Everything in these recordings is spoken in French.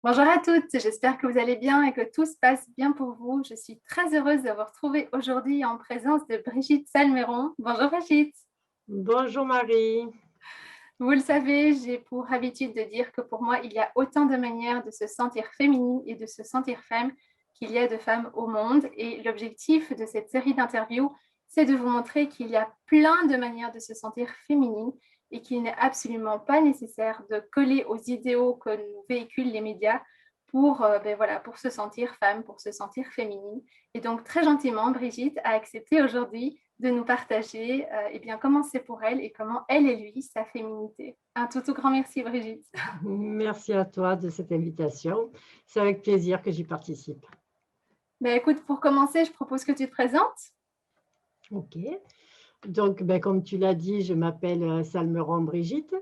Bonjour à toutes, j'espère que vous allez bien et que tout se passe bien pour vous. Je suis très heureuse de vous retrouver aujourd'hui en présence de Brigitte Salmeron. Bonjour Brigitte. Bonjour Marie. Vous le savez, j'ai pour habitude de dire que pour moi, il y a autant de manières de se sentir féminine et de se sentir femme qu'il y a de femmes au monde. Et l'objectif de cette série d'interviews, c'est de vous montrer qu'il y a plein de manières de se sentir féminine et qu'il n'est absolument pas nécessaire de coller aux idéaux que nous véhiculent les médias pour se sentir femme, pour se sentir féminine. Et donc, très gentiment, Brigitte a accepté aujourd'hui de nous partager comment c'est pour elle et comment elle et lui, sa féminité. Un tout grand merci, Brigitte. Merci à toi de cette invitation. C'est avec plaisir que j'y participe. Écoute, pour commencer, je propose que tu te présentes. Ok. Donc, comme tu l'as dit, je m'appelle Salmeron Brigitte.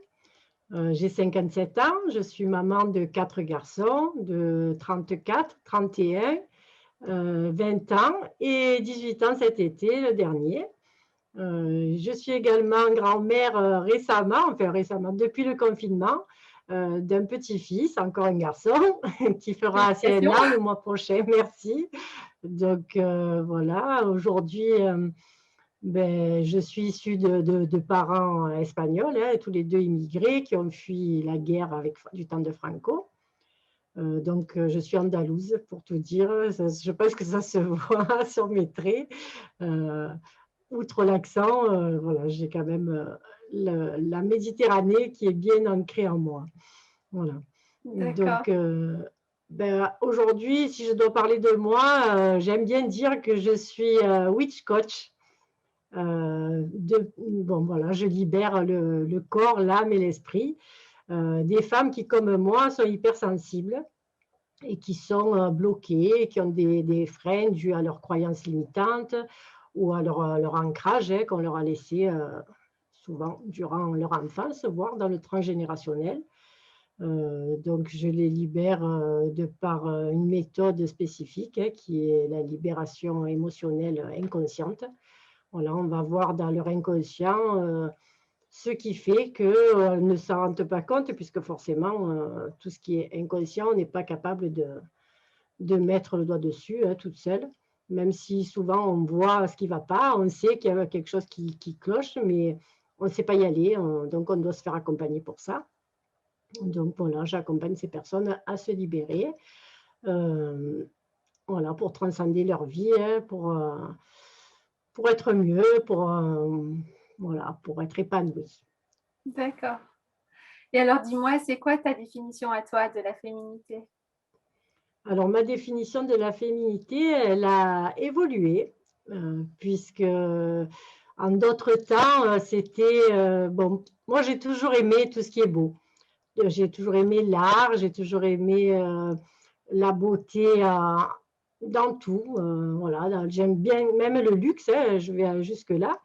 J'ai 57 ans. Je suis maman de 4 garçons de 34, 31, 20 ans et 18 ans cet été, le dernier. Je suis également grand-mère récemment, depuis le confinement, d'un petit-fils, encore un garçon, qui fera ses 1 Félicitations. an le mois prochain, merci. Donc voilà, aujourd'hui, je suis issue de parents espagnols, hein, tous les deux immigrés qui ont fui la guerre du temps de Franco. Je suis andalouse, pour tout dire. Je pense que ça se voit sur mes traits. Euh, Outre l'accent, voilà, j'ai quand même la Méditerranée qui est bien ancrée en moi. Voilà. D'accord. Donc, aujourd'hui, si je dois parler de moi, j'aime bien dire que je suis witch coach. Voilà, je libère le corps, l'âme et l'esprit des femmes qui, comme moi, sont hypersensibles et qui sont bloquées, qui ont des freins dus à leurs croyances limitantes ou à leur ancrage qu'on leur a laissé souvent durant leur enfance, voire dans le transgénérationnel. Donc, je les libère de par une méthode spécifique qui est la libération émotionnelle inconsciente. Voilà, on va voir dans leur inconscient ce qui fait qu'elles ne s'en rendent pas compte, puisque forcément, tout ce qui est inconscient, on n'est pas capable de mettre le doigt dessus toute seule, même si souvent on voit ce qui ne va pas, on sait qu'il y a quelque chose qui cloche, mais on ne sait pas y aller, donc on doit se faire accompagner pour ça. Donc voilà, j'accompagne ces personnes à se libérer, voilà, pour transcender leur vie, hein, pour être mieux, voilà, pour être épanoui. D'accord. Et alors, dis-moi, c'est quoi ta définition à toi de la féminité? Alors, ma définition de la féminité, elle a évolué, puisque en d'autres temps, c'était bon, moi j'ai toujours aimé tout ce qui est beau. J'ai toujours aimé l'art, j'ai toujours aimé la beauté dans tout. Voilà, j'aime bien même le luxe, hein, je vais jusque-là.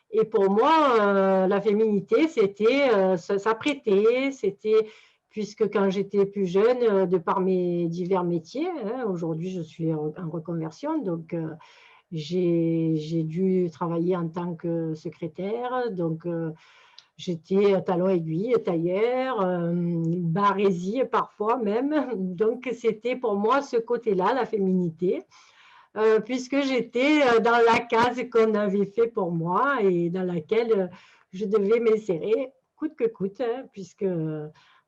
Et pour moi, la féminité, c'était s'apprêter, c'était puisque quand j'étais plus jeune, de par mes divers métiers, hein, aujourd'hui je suis en reconversion, donc j'ai dû travailler en tant que secrétaire, donc j'étais talon aiguille, tailleur, barésie parfois même, donc c'était pour moi ce côté-là, la féminité. Puisque j'étais dans la case qu'on avait fait pour moi et dans laquelle je devais m'insérer coûte que coûte, hein, puisque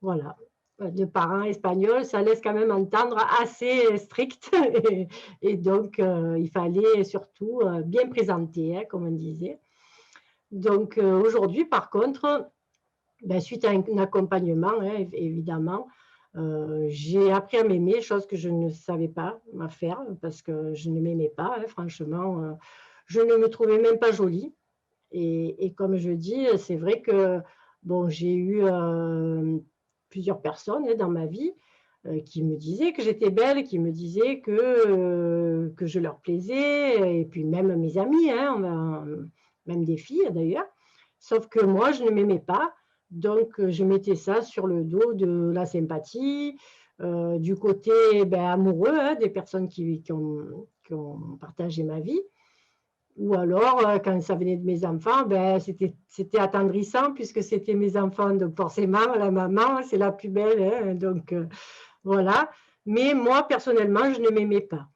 voilà, de parents espagnols, ça laisse quand même entendre assez strict et donc il fallait surtout bien présenter, hein, comme on disait. Donc aujourd'hui, par contre, suite à un accompagnement, hein, évidemment, j'ai appris à m'aimer, chose que je ne savais pas faire parce que je ne m'aimais pas, hein, franchement. Je ne me trouvais même pas jolie. Et comme je dis, c'est vrai que bon, j'ai eu plusieurs personnes hein, dans ma vie qui me disaient que j'étais belle, qui me disaient que je leur plaisais, et puis même mes amis, hein, même des filles d'ailleurs. Sauf que moi, je ne m'aimais pas. Donc, je mettais ça sur le dos de la sympathie, du côté amoureux hein, des personnes qui ont partagé ma vie. Ou alors, quand ça venait de mes enfants, c'était attendrissant puisque c'était mes enfants. Donc, forcément, la maman, c'est la plus belle. Hein, donc, voilà. Mais moi, personnellement, je ne m'aimais pas.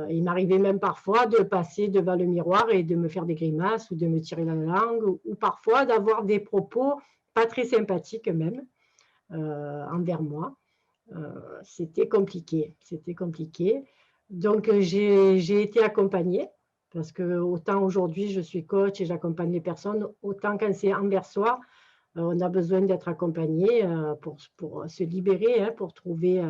Il m'arrivait même parfois de passer devant le miroir et de me faire des grimaces ou de me tirer la langue ou parfois d'avoir des propos pas très sympathiques même envers moi. C'était compliqué, c'était compliqué. Donc, j'ai été accompagnée parce que autant aujourd'hui je suis coach et j'accompagne les personnes, autant quand c'est envers soi, on a besoin d'être accompagné pour se libérer, hein, pour trouver,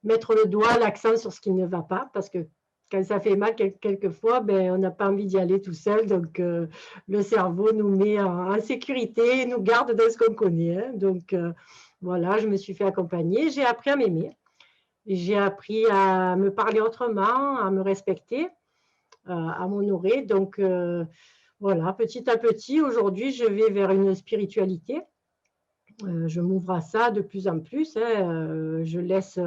mettre le doigt, l'accent sur ce qui ne va pas parce que quand ça fait mal quelquefois, ben, on n'a pas envie d'y aller tout seul. Donc, le cerveau nous met en sécurité, nous garde dans ce qu'on connaît, hein. Donc, voilà, je me suis fait accompagner. J'ai appris à m'aimer. J'ai appris à me parler autrement, à me respecter, à m'honorer. Donc, voilà, petit à petit, aujourd'hui, je vais vers une spiritualité. Je m'ouvre à ça de plus en plus, hein. Je laisse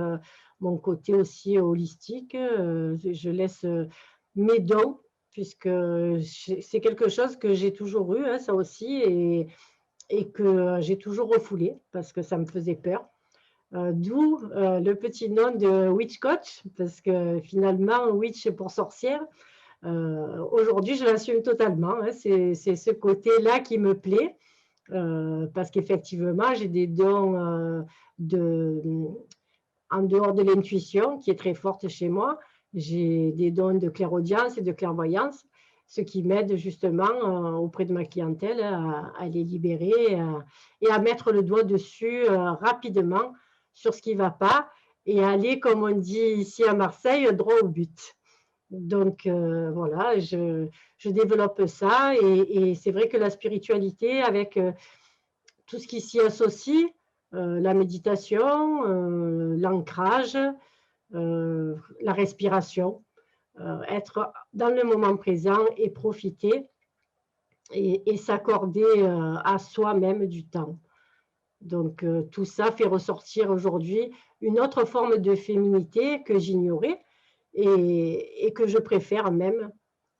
mon côté aussi holistique, je laisse mes dons, puisque c'est quelque chose que j'ai toujours eu, hein, ça aussi, et que j'ai toujours refoulé parce que ça me faisait peur. D'où le petit nom de Witch Coach, parce que finalement, witch pour sorcière. Aujourd'hui, je l'assume totalement, hein. C'est ce côté-là qui me plaît. Parce qu'effectivement, j'ai des dons en dehors de l'intuition qui est très forte chez moi. J'ai des dons de clairaudience et de clairvoyance, ce qui m'aide justement auprès de ma clientèle à les libérer et à mettre le doigt dessus rapidement sur ce qui ne va pas et aller, comme on dit ici à Marseille, droit au but. Donc voilà, je développe ça et c'est vrai que la spiritualité avec tout ce qui s'y associe, la méditation, l'ancrage, la respiration, être dans le moment présent et profiter et s'accorder à soi-même du temps. Donc tout ça fait ressortir aujourd'hui une autre forme de féminité que j'ignorais et que je préfère même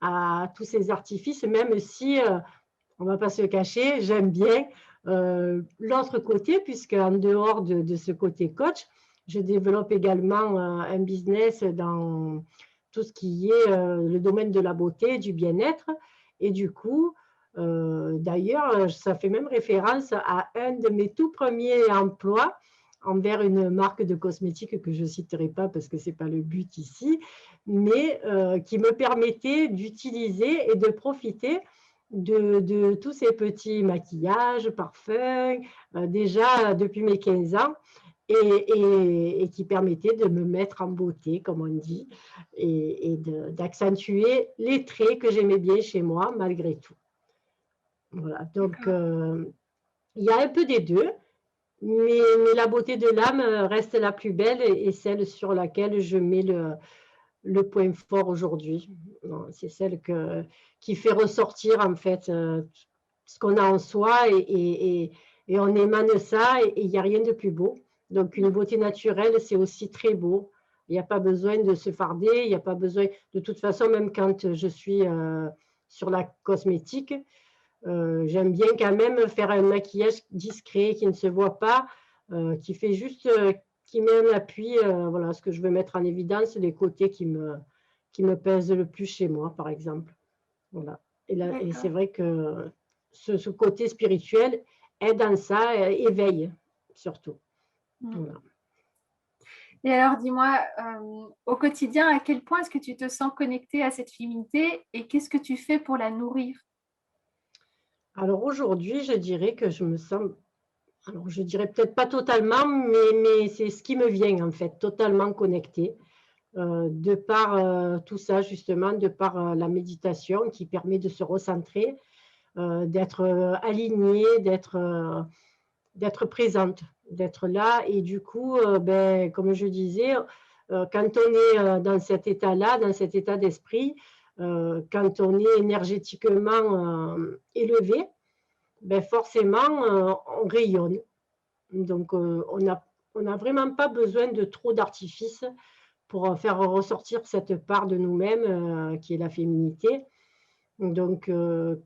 à tous ces artifices, même si on ne va pas se cacher, j'aime bien l'autre côté, puisque en dehors de ce côté coach, je développe également un business dans tout ce qui est le domaine de la beauté, du bien-être. Et du coup, d'ailleurs, ça fait même référence à un de mes tout premiers emplois envers une marque de cosmétiques que je ne citerai pas parce que ce n'est pas le but ici, mais qui me permettait d'utiliser et de profiter de tous ces petits maquillages, parfums, déjà depuis mes 15 ans, et qui permettaient de me mettre en beauté, comme on dit, et d'accentuer les traits que j'aimais bien chez moi, malgré tout. Voilà, donc il y a un peu des deux, mais la beauté de l'âme reste la plus belle et celle sur laquelle je mets le point fort aujourd'hui. C'est celle qui fait ressortir en fait ce qu'on a en soi et on émane ça et il n'y a rien de plus beau. Donc une beauté naturelle, c'est aussi très beau. Il n'y a pas besoin de se farder, il n'y a pas besoin, de toute façon, même quand je suis sur la cosmétique, j'aime bien quand même faire un maquillage discret qui ne se voit pas, qui fait juste qui met un appui, voilà, ce que je veux mettre en évidence, les côtés qui me pèsent le plus chez moi, par exemple. Voilà. Et c'est vrai que ce côté spirituel est dans ça, éveille surtout. Voilà. Et alors, dis-moi, au quotidien, à quel point est-ce que tu te sens connectée à cette féminité et qu'est-ce que tu fais pour la nourrir? Alors aujourd'hui, je dirais que je me sens, alors je dirais peut-être pas totalement, mais c'est ce qui me vient en fait, totalement connectée. De par tout ça, justement, de par la méditation qui permet de se recentrer, d'être alignée, d'être présente, d'être là. Et du coup, ben, comme je disais, quand on est dans cet état-là, dans cet état d'esprit, quand on est énergétiquement élevé, ben forcément, on rayonne. Donc, on n'a vraiment pas besoin de trop d'artifices pour faire ressortir cette part de nous-mêmes qui est la féminité. Donc,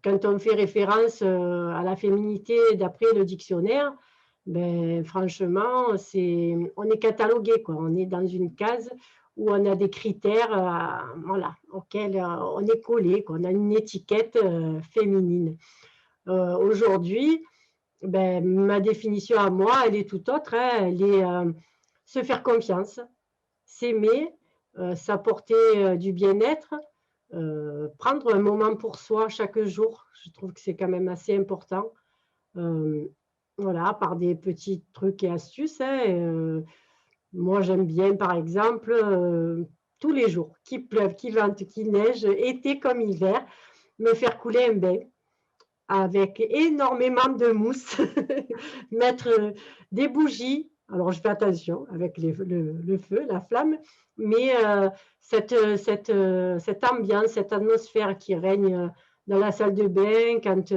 quand on fait référence à la féminité d'après le dictionnaire, ben, franchement, on est catalogué, quoi. On est dans une case où on a des critères, voilà, auxquels on est collé, quoi. On a une étiquette féminine. Aujourd'hui, ben, ma définition à moi, elle est tout autre, hein. Elle est se faire confiance, s'aimer, s'apporter du bien-être, prendre un moment pour soi chaque jour. Je trouve que c'est quand même assez important. Euh, voilà, par des petits trucs et astuces, hein. Moi, j'aime bien, par exemple, tous les jours, qu'il pleuve, qu'il vente, qu'il neige, été comme hiver, me faire couler un bain avec énormément de mousse, mettre des bougies. Alors, je fais attention avec le feu, la flamme, mais cette ambiance, cette atmosphère qui règne dans la salle de bain, quand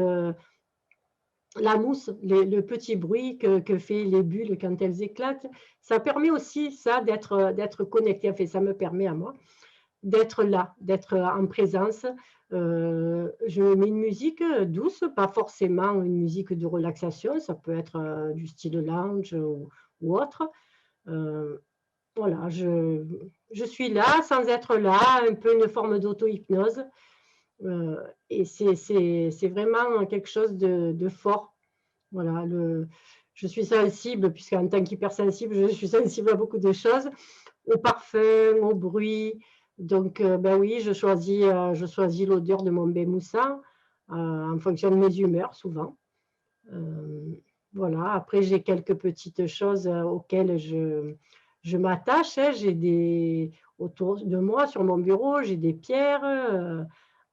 la mousse, le petit bruit que fait les bulles quand elles éclatent, ça permet aussi ça d'être connecté. Enfin, ça me permet à moi d'être là, d'être en présence. Je mets une musique douce, pas forcément une musique de relaxation, ça peut être du style lounge ou autre. Voilà, je suis là sans être là, un peu une forme d'auto-hypnose. Et c'est vraiment quelque chose de fort. Voilà, je suis sensible, puisqu'en tant qu'hypersensible, je suis sensible à beaucoup de choses, au parfum, au bruit. Donc, ben oui, je choisis l'odeur de mon bain moussant en fonction de mes humeurs, souvent. Voilà, après, j'ai quelques petites choses auxquelles je m'attache, hein. Autour de moi, sur mon bureau, j'ai des pierres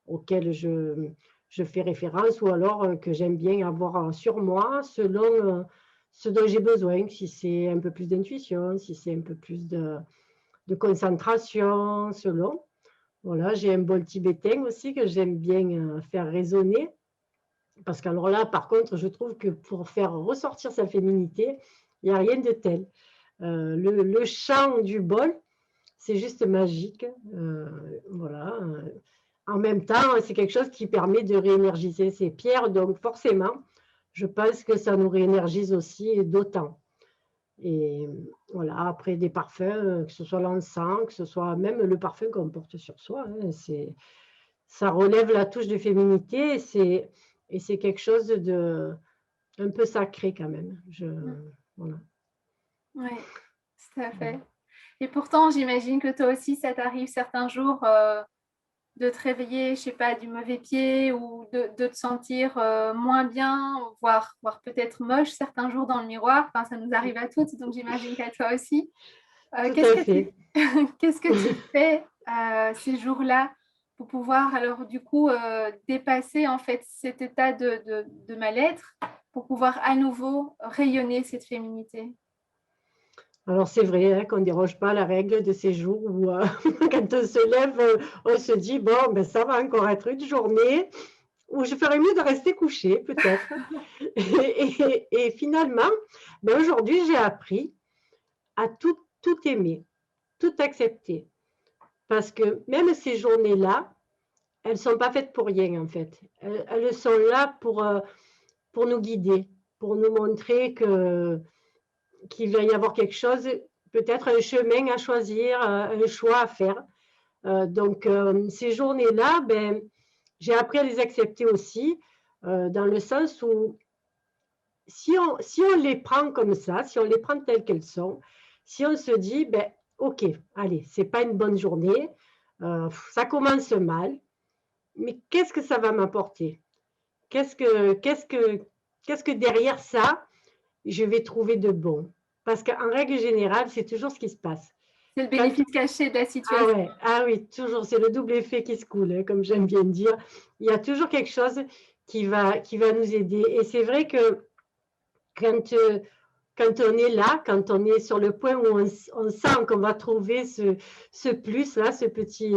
auxquelles je fais référence ou alors que j'aime bien avoir sur moi selon ce dont j'ai besoin, si c'est un peu plus d'intuition, si c'est un peu plus de concentration, selon. Voilà, j'ai un bol tibétain aussi que j'aime bien faire résonner. Parce qu'alors là, par contre, je trouve que pour faire ressortir sa féminité, il n'y a rien de tel. Le chant du bol, c'est juste magique. Voilà. En même temps, c'est quelque chose qui permet de réénergiser ses pierres. Donc forcément, je pense que ça nous réénergise aussi d'autant. Et voilà, après des parfums, que ce soit l'encens, que ce soit même le parfum qu'on porte sur soi, hein, ça relève la touche de féminité et c'est quelque chose de un peu sacré quand même. Voilà. Oui, tout à fait. Et pourtant, j'imagine que toi aussi, ça t'arrive certains jours de te réveiller, je sais pas, du mauvais pied ou de te sentir moins bien, voire peut-être moche certains jours dans le miroir. Enfin, ça nous arrive à toutes, donc j'imagine qu'à toi aussi. Tout Qu'est-ce à que fait. qu'est-ce que tu fais ces jours-là pour pouvoir alors du coup dépasser en fait cet état de mal-être pour pouvoir à nouveau rayonner cette féminité? Alors c'est vrai hein, qu'on ne déroge pas à la règle de ces jours où quand on se lève, on se dit, bon, ben, ça va encore être une journée où je ferais mieux de rester couché peut-être. Et finalement, ben, aujourd'hui, j'ai appris à tout aimer, tout accepter. Parce que même ces journées-là, elles ne sont pas faites pour rien en fait. Elles sont là pour nous guider, pour nous montrer qu'il va y avoir quelque chose, peut-être un chemin à choisir, un choix à faire. Donc, ces journées-là, ben, j'ai appris à les accepter aussi, dans le sens où si on les prend comme ça, si on les prend telles qu'elles sont, si on se dit, ben, OK, allez, c'est pas une bonne journée, ça commence mal, mais qu'est-ce que ça va m'apporter? Qu'est-ce que derrière ça, je vais trouver de bon? Parce qu'en règle générale, c'est toujours ce qui se passe. C'est le Quand bénéfice caché de la Ah situation. ouais, ah oui, toujours, c'est le double effet qui se coule, hein, comme j'aime bien dire. Il y a toujours quelque chose qui va nous aider. Et c'est vrai que quand, quand on est là, quand on est sur le point où on sent qu'on va trouver ce plus-là, ce petit,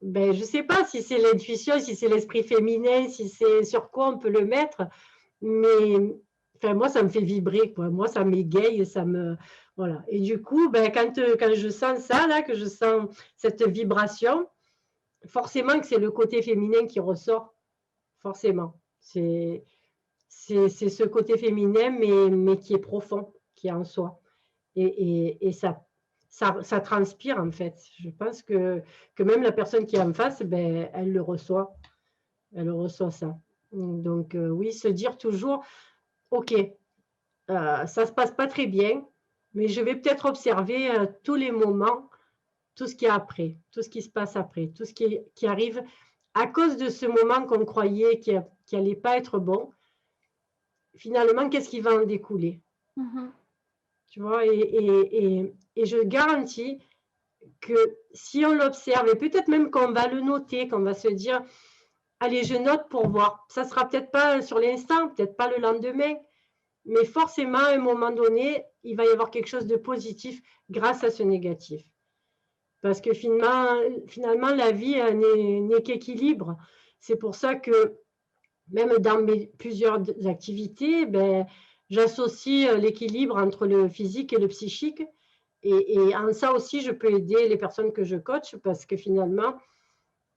ben, je ne sais pas si c'est l'intuition, si c'est l'esprit féminin, si c'est sur quoi on peut le mettre, mais enfin, moi, ça me fait vibrer, quoi. Moi, ça m'égaye, ça me. Voilà. Et du coup, ben, quand je sens ça, là, que je sens cette vibration, forcément que c'est le côté féminin qui ressort, forcément. c'est ce côté féminin, mais qui est profond, qui est en soi. Et ça transpire, en fait. Je pense que même la personne qui est en face, ben, elle le reçoit. Elle reçoit ça. Donc, oui, se dire toujours, OK, ça ne se passe pas très bien, mais je vais peut-être observer tous les moments, tout ce qui est après, tout ce qui se passe après, tout ce qui arrive à cause de ce moment qu'on croyait qui n'allait pas être bon. Finalement, qu'est-ce qui va en découler? Tu vois, et je garantis que si on l'observe, et peut-être même qu'on va le noter, qu'on va se dire, allez, je note pour voir. Ça ne sera peut-être pas sur l'instant, peut-être pas le lendemain, mais forcément, à un moment donné, il va y avoir quelque chose de positif grâce à ce négatif. Parce que finalement la vie n'est qu'équilibre. C'est pour ça que même dans mes plusieurs activités, ben, j'associe l'équilibre entre le physique et le psychique. Et en ça aussi, je peux aider les personnes que je coach parce que finalement,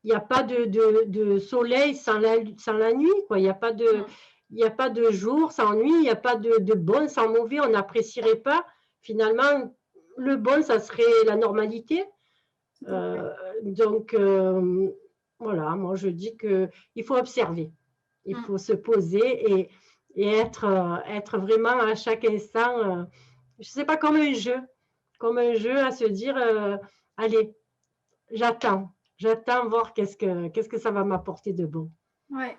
il n'y a pas de soleil sans la nuit, quoi. Il n'y a pas de jour sans nuit, il n'y a pas de bon sans mauvais. On n'apprécierait pas. Finalement, le bon, ça serait la normalité. Donc, voilà, moi je dis qu'il faut observer. Il faut se poser et être vraiment à chaque instant, je ne sais pas, comme un jeu à se dire, allez, j'attends voir qu'est-ce que ça va m'apporter de bon. Ouais.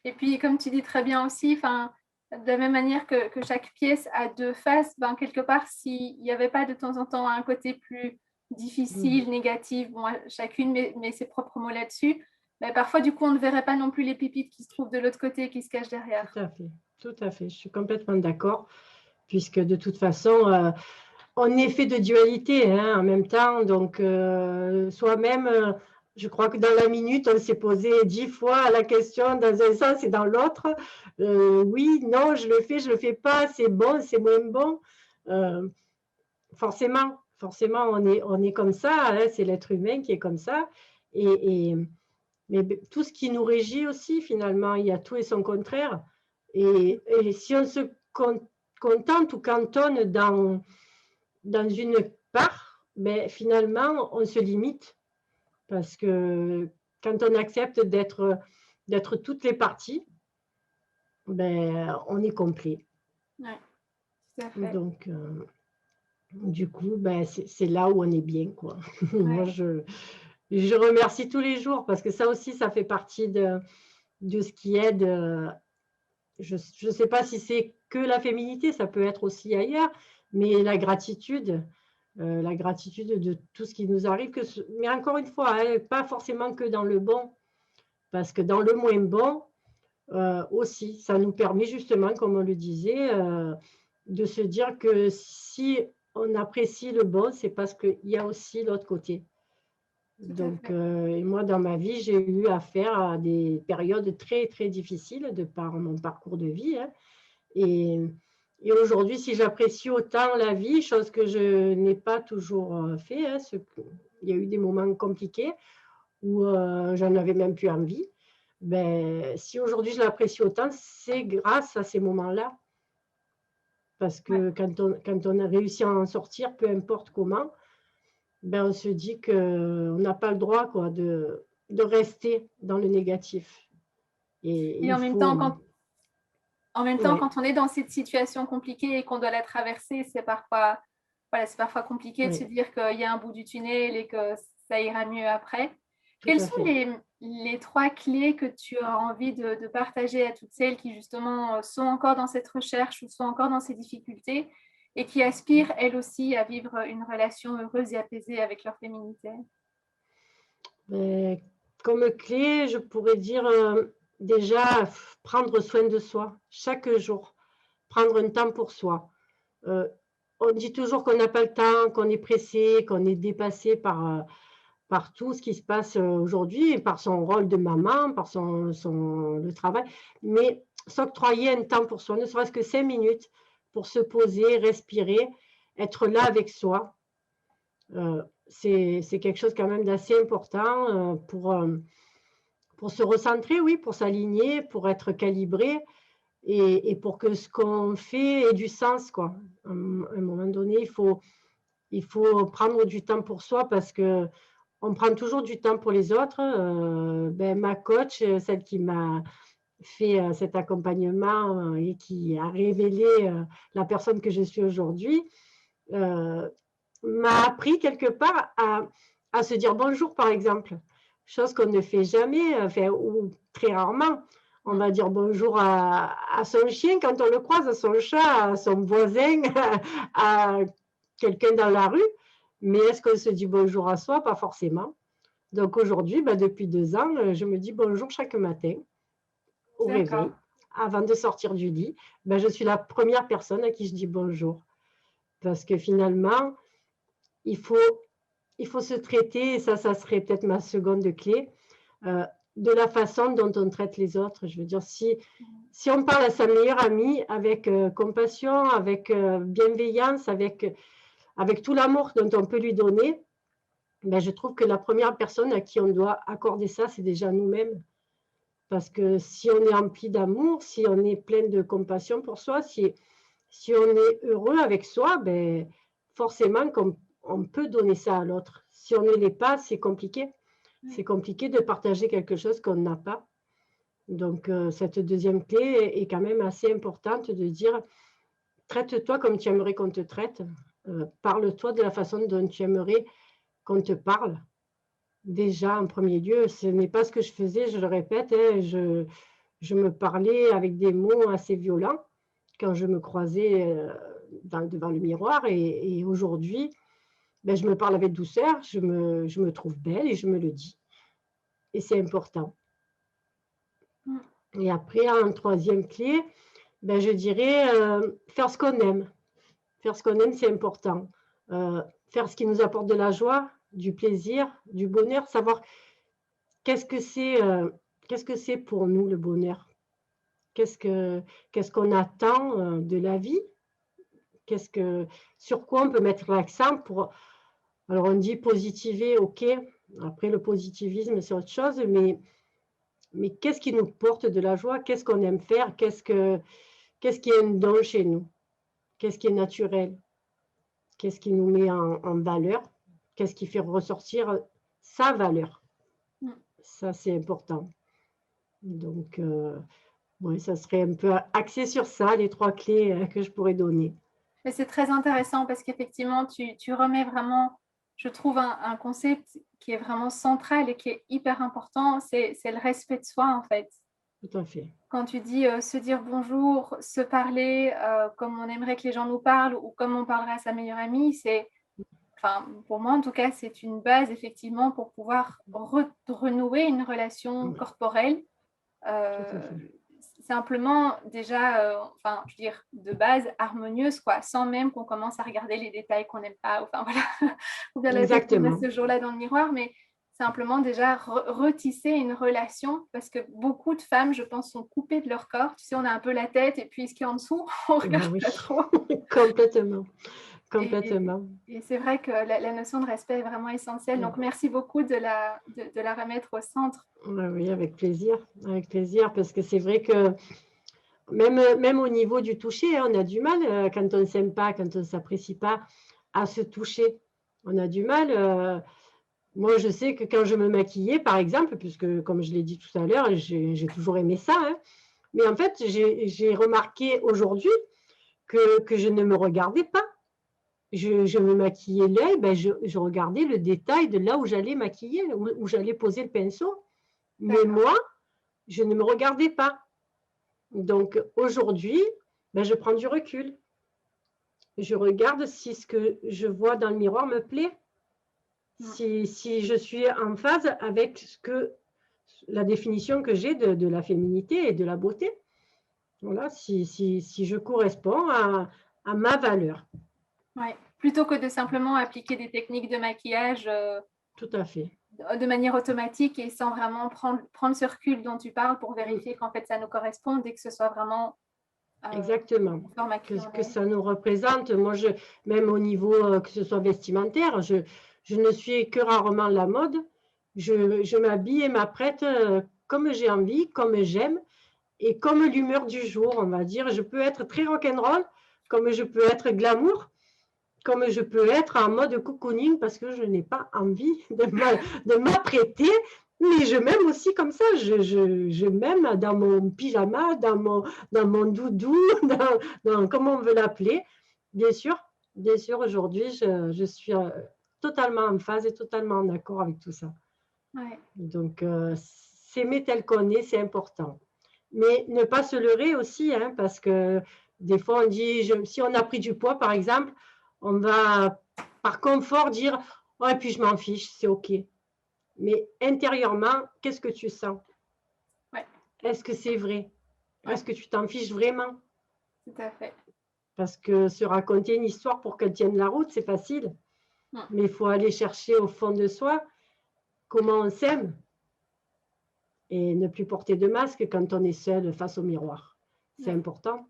Et puis, comme tu dis très bien aussi, de la même manière que chaque pièce a deux faces, quelque part, s'il n'y avait pas de temps en temps un côté plus difficile, négatif, bon, chacune met ses propres mots là-dessus, mais parfois, du coup, on ne verrait pas non plus les pépites qui se trouvent de l'autre côté et qui se cachent derrière. Tout à fait. Je suis complètement d'accord, puisque de toute façon, on est fait de dualité en même temps. Donc, soi-même, je crois que dans la minute, on s'est posé 10 fois la question dans un sens et dans l'autre. Oui, non, je le fais pas, c'est bon, c'est moins bon. Forcément, on est comme ça, c'est l'être humain qui est comme ça. Mais tout ce qui nous régit aussi, finalement, il y a tout et son contraire. Et si on se contente ou cantonne dans une part, mais finalement, on se limite. Parce que quand on accepte d'être toutes les parties, ben, on est complet. Ouais, tout à fait. Donc, du coup, ben, c'est là où on est bien, quoi. Ouais. Moi, je remercie tous les jours parce que ça aussi, ça fait partie de ce qui aide. Je ne sais pas si c'est que la féminité, ça peut être aussi ailleurs, mais la gratitude de tout ce qui nous arrive. Mais encore une fois, pas forcément que dans le bon, parce que dans le moins bon, aussi, ça nous permet justement, comme on le disait, de se dire que si on apprécie le bon, c'est parce qu'il y a aussi l'autre côté. Donc, et moi, dans ma vie, j'ai eu affaire à des périodes très, très difficiles de par mon parcours de vie. Et aujourd'hui, si j'apprécie autant la vie, chose que je n'ai pas toujours fait, il y a eu des moments compliqués où j'en avais même plus envie. Ben, si aujourd'hui je l'apprécie autant, c'est grâce à ces moments-là. Parce que quand on a réussi à en sortir, peu importe comment, ben, on se dit qu'on n'a pas le droit, quoi, de rester dans le négatif. Et en même temps, quand on est dans cette situation compliquée et qu'on doit la traverser, c'est parfois compliqué de se dire qu'il y a un bout du tunnel et que ça ira mieux après. Quelles sont les 3 clés que tu as envie de partager à toutes celles qui justement sont encore dans cette recherche ou sont encore dans ces difficultés et qui aspirent elles aussi à vivre une relation heureuse et apaisée avec leur féminité? Comme clé, je pourrais dire déjà prendre soin de soi chaque jour, prendre un temps pour soi. On dit toujours qu'on n'a pas le temps, qu'on est pressé, qu'on est dépassé par tout ce qui se passe aujourd'hui, par son rôle de maman, par le travail, mais s'octroyer un temps pour soi, ne serait-ce que 5 minutes pour se poser, respirer, être là avec soi. C'est quelque chose quand même d'assez important pour se recentrer, oui, pour s'aligner, pour être calibré. et pour que ce qu'on fait ait du sens, quoi. À un moment donné, il faut prendre du temps pour soi parce que on prend toujours du temps pour les autres. Ben, ma coach, celle qui m'a fait cet accompagnement et qui a révélé la personne que je suis aujourd'hui, euh, m'a appris quelque part à se dire bonjour, par exemple. Chose qu'on ne fait jamais, enfin, ou très rarement. On va dire bonjour à son chien quand on le croise, à son chat, à son voisin, à quelqu'un dans la rue. Mais est-ce qu'on se dit bonjour à soi? Pas forcément. Donc aujourd'hui, ben, depuis 2 ans, je me dis bonjour chaque matin au D'accord. réveil. Avant de sortir du lit, ben, je suis la première personne à qui je dis bonjour. Parce que finalement, il faut, il faut se traiter, et ça serait peut-être ma seconde clé, euh, de la façon dont on traite les autres. Je veux dire, si on parle à sa meilleure amie avec compassion, avec bienveillance, avec tout l'amour dont on peut lui donner, ben, je trouve que la première personne à qui on doit accorder ça, c'est déjà nous-mêmes. Parce que si on est rempli d'amour, si on est plein de compassion pour soi, si on est heureux avec soi, ben, forcément qu'on on peut donner ça à l'autre. Si on ne l'est pas, c'est compliqué. C'est compliqué de partager quelque chose qu'on n'a pas. Donc, cette deuxième clé est quand même assez importante de dire, traite-toi comme tu aimerais qu'on te traite. Parle-toi de la façon dont tu aimerais qu'on te parle. Déjà, en premier lieu, ce n'est pas ce que je faisais, je le répète, hein, je me parlais avec des mots assez violents quand je me croisais devant le miroir. Et aujourd'hui, ben, je me parle avec douceur, je me trouve belle et je me le dis. Et c'est important. Et après, en troisième clé, ben, je dirais faire ce qu'on aime. Faire ce qu'on aime, c'est important. Faire ce qui nous apporte de la joie, du plaisir, du bonheur, savoir qu'est-ce que c'est pour nous le bonheur. Qu'est-ce qu'on attend de la vie, sur quoi on peut mettre l'accent pour. Alors on dit positiver, ok. Après le positivisme c'est autre chose, mais qu'est-ce qui nous porte de la joie? Qu'est-ce qu'on aime faire? Qu'est-ce qui est un don chez nous? Qu'est-ce qui est naturel? Qu'est-ce qui nous met en valeur? Qu'est-ce qui fait ressortir sa valeur? Ça c'est important. Donc ouais, ça serait un peu axé sur ça, les 3 clés que je pourrais donner. Mais c'est très intéressant parce qu'effectivement, tu remets vraiment, je trouve, un concept qui est vraiment central et qui est hyper important, c'est le respect de soi, en fait. Tout à fait. Quand tu dis se dire bonjour, se parler comme on aimerait que les gens nous parlent ou comme on parlerait à sa meilleure amie, enfin, pour moi en tout cas, c'est une base effectivement pour pouvoir renouer une relation corporelle. Simplement déjà, enfin, je veux dire, de base harmonieuse, quoi, sans même qu'on commence à regarder les détails qu'on n'aime pas, enfin voilà, ou bien la tête qu'on a ce jour-là dans le miroir, mais simplement déjà retisser une relation, parce que beaucoup de femmes, je pense, sont coupées de leur corps. Tu sais, on a un peu la tête et puis ce qui est en dessous, on ne regarde pas trop. Complètement. Complètement. Et c'est vrai que la notion de respect est vraiment essentielle. Donc, merci beaucoup de la remettre au centre. Oui, avec plaisir, parce que c'est vrai que même au niveau du toucher, on a du mal quand on ne s'aime pas, quand on ne s'apprécie pas, à se toucher. On a du mal. Moi, je sais que quand je me maquillais, par exemple, puisque comme je l'ai dit tout à l'heure, j'ai toujours aimé ça, hein, mais en fait, j'ai remarqué aujourd'hui que je ne me regardais pas. Je me maquillais l'œil, ben je regardais le détail de là où j'allais maquiller, où j'allais poser le pinceau. Mais moi, je ne me regardais pas. Donc aujourd'hui, ben, je prends du recul. Je regarde si ce que je vois dans le miroir me plaît. Si je suis en phase avec la définition que j'ai de la féminité et de la beauté. Voilà, si je corresponds à ma valeur. Oui, plutôt que de simplement appliquer des techniques de maquillage tout à fait. De manière automatique et sans vraiment prendre ce recul dont tu parles pour vérifier qu'en fait ça nous correspond dès que ce soit vraiment exactement que ça nous représente. Moi, même au niveau que ce soit vestimentaire, je ne suis que rarement la mode. Je m'habille et m'apprête comme j'ai envie, comme j'aime. et comme l'humeur du jour, on va dire, je peux être très rock'n'roll, comme je peux être glamour, comme je peux être en mode cocooning parce que je n'ai pas envie de m'apprêter, mais je m'aime aussi comme ça. Je m'aime dans mon pyjama, dans mon doudou, comment on veut l'appeler. Bien sûr, aujourd'hui, je suis totalement en phase et totalement en accord avec tout ça. Ouais. Donc, s'aimer tel qu'on est, c'est important. Mais ne pas se leurrer aussi, hein, parce que des fois, on dit, si on a pris du poids, par exemple, on va par confort dire, oh, et puis je m'en fiche, c'est OK. Mais intérieurement, qu'est-ce que tu sens? Ouais. Est-ce que c'est vrai? Ouais. Est-ce que tu t'en fiches vraiment? Tout à fait. Parce que se raconter une histoire pour qu'elle tienne la route, c'est facile. Mais il faut aller chercher au fond de soi comment on s'aime et ne plus porter de masque quand on est seul face au miroir. C'est important.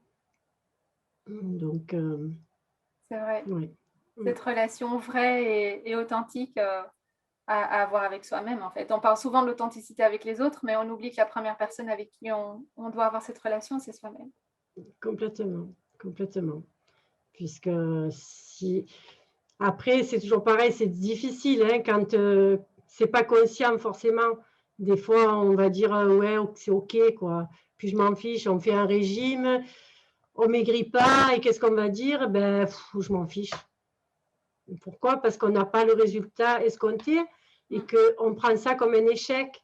Donc, c'est vrai. oui. Cette relation vraie et authentique à avoir avec soi-même, en fait. On parle souvent de l'authenticité avec les autres, mais on oublie que la première personne avec qui on doit avoir cette relation, c'est soi-même. Complètement, complètement. Puisque si... Après, c'est toujours pareil, c'est difficile hein, quand c'est pas conscient forcément. Des fois, on va dire ouais, c'est OK, quoi. Puis je m'en fiche, on fait un régime, on maigrit pas, et qu'est-ce qu'on va dire? Ben, je m'en fiche. Pourquoi? Parce qu'on n'a pas le résultat escompté et qu'on prend ça comme un échec.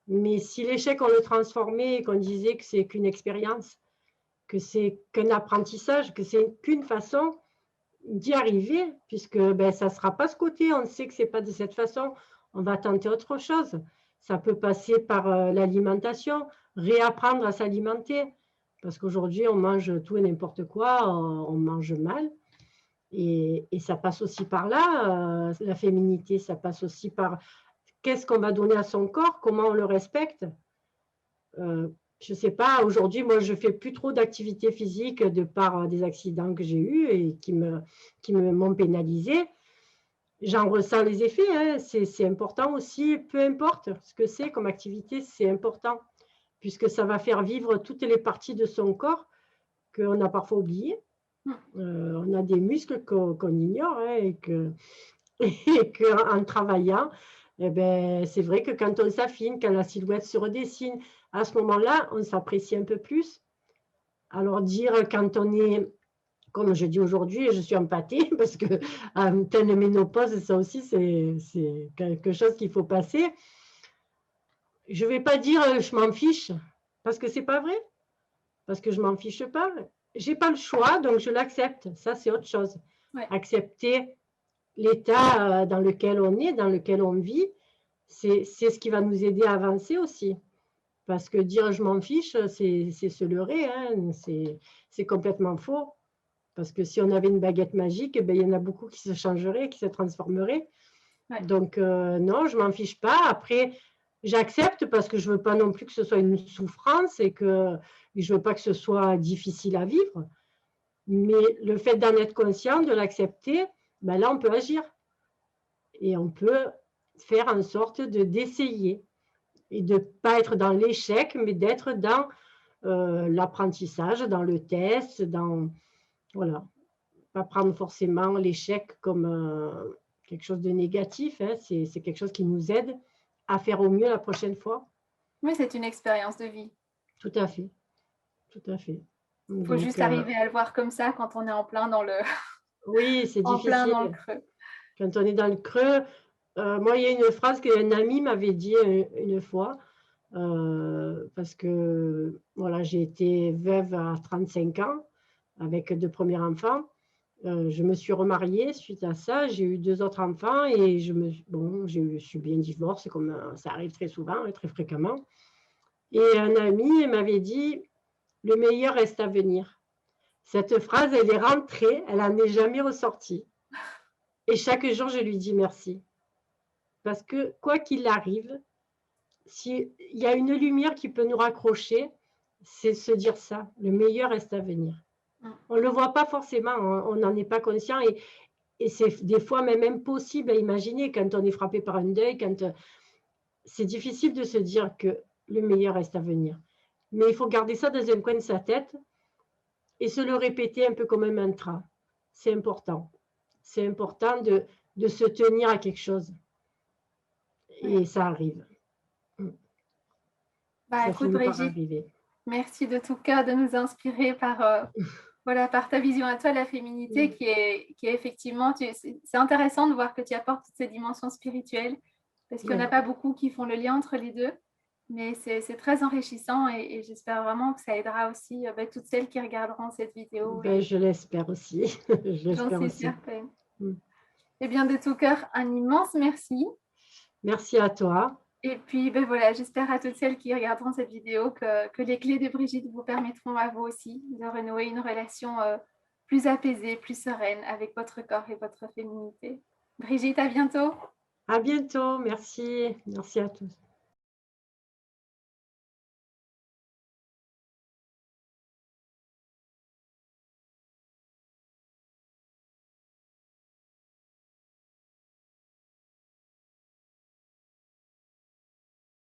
Mais si l'échec, on le transformait et qu'on disait que c'est qu'une expérience, que c'est qu'un apprentissage, que c'est qu'une façon d'y arriver, puisque ben, ça ne sera pas ce côté, on sait que ce n'est pas de cette façon, on va tenter autre chose. Ça peut passer par l'alimentation, réapprendre à s'alimenter, parce qu'aujourd'hui, on mange tout et n'importe quoi, on mange mal. Et ça passe aussi par là, la féminité, ça passe aussi par qu'est-ce qu'on va donner à son corps, comment on le respecte. Je ne sais pas, aujourd'hui, moi, je ne fais plus trop d'activité physique de par des accidents que j'ai eus et qui m'ont pénalisé. J'en ressens les effets, hein. C'est important aussi, peu importe ce que c'est comme activité, c'est important, puisque ça va faire vivre toutes les parties de son corps qu'on a parfois oubliées. On a des muscles qu'on ignore hein, et qu'en travaillant, eh ben, c'est vrai que quand on s'affine, quand la silhouette se redessine, à ce moment-là, on s'apprécie un peu plus. Alors dire quand on est, comme je dis aujourd'hui, je suis empâtée parce que en pleine ménopause, ça aussi, c'est quelque chose qu'il faut passer. Je ne vais pas dire je m'en fiche, parce que ce n'est pas vrai, parce que je ne m'en fiche pas. Je n'ai pas le choix, donc je l'accepte. Ça, c'est autre chose. Ouais. Accepter l'état dans lequel on est, dans lequel on vit, c'est ce qui va nous aider à avancer aussi. Parce que dire je m'en fiche, c'est se leurrer, hein, c'est complètement faux. Parce que si on avait une baguette magique, eh bien, il y en a beaucoup qui se changeraient, qui se transformeraient. Ouais. Donc, non, je ne m'en fiche pas. Après, j'accepte parce que je ne veux pas non plus que ce soit une souffrance et que je ne veux pas que ce soit difficile à vivre. Mais le fait d'en être conscient, de l'accepter, ben là, on peut agir. Et on peut faire en sorte d'essayer et de ne pas être dans l'échec, mais d'être dans l'apprentissage, dans le test, dans... Voilà. Pas prendre forcément l'échec comme quelque chose de négatif, hein. C'est quelque chose qui nous aide à faire au mieux la prochaine fois. Oui, c'est une expérience de vie. Tout à fait. Tout à fait. Il faut juste arriver à le voir comme ça quand on est en plein dans le... Oui, c'est difficile. Plein dans le creux. Quand on est dans le creux, moi, il y a une phrase qu'un ami m'avait dit une fois, parce que voilà, j'ai été veuve à 35 ans avec 2 premiers enfants. Je me suis remariée suite à ça, j'ai eu 2 autres enfants et je suis bien divorcée, comme ça arrive très souvent et très fréquemment. Et un ami m'avait dit « Le meilleur reste à venir ». Cette phrase, elle est rentrée, elle n'en est jamais ressortie. Et chaque jour, je lui dis merci. Parce que quoi qu'il arrive, s'il y a une lumière qui peut nous raccrocher, c'est se dire ça, le meilleur reste à venir. On ne le voit pas forcément, on n'en est pas conscient et c'est des fois même impossible à imaginer quand on est frappé par un deuil, c'est difficile de se dire que le meilleur reste à venir. mais il faut garder ça dans un coin de sa tête et se le répéter un peu comme un mantra. C'est important. C'est important de se tenir à quelque chose. Et Ouais. ça arrive. Bah, Ça écoute, finit par Brigitte, arriver. merci de tout cœur de nous inspirer par, voilà, par ta vision à toi de la féminité Mm. qui est effectivement, c'est intéressant de voir que tu apportes toutes ces dimensions spirituelles parce qu'il n'y en a Ouais. pas beaucoup qui font le lien entre les deux, mais c'est très enrichissant et j'espère vraiment que ça aidera aussi bah, toutes celles qui regarderont cette vidéo Ben, et je l'espère aussi. Je j'en l'espère suis aussi. certaine. Mm. Eh bien, de tout cœur, un immense merci. Merci à toi. Et puis, ben voilà, j'espère à toutes celles qui regarderont cette vidéo que les clés de Brigitte vous permettront à vous aussi de renouer une relation plus apaisée, plus sereine avec votre corps et votre féminité. Brigitte, à bientôt. À bientôt. Merci. Merci à tous.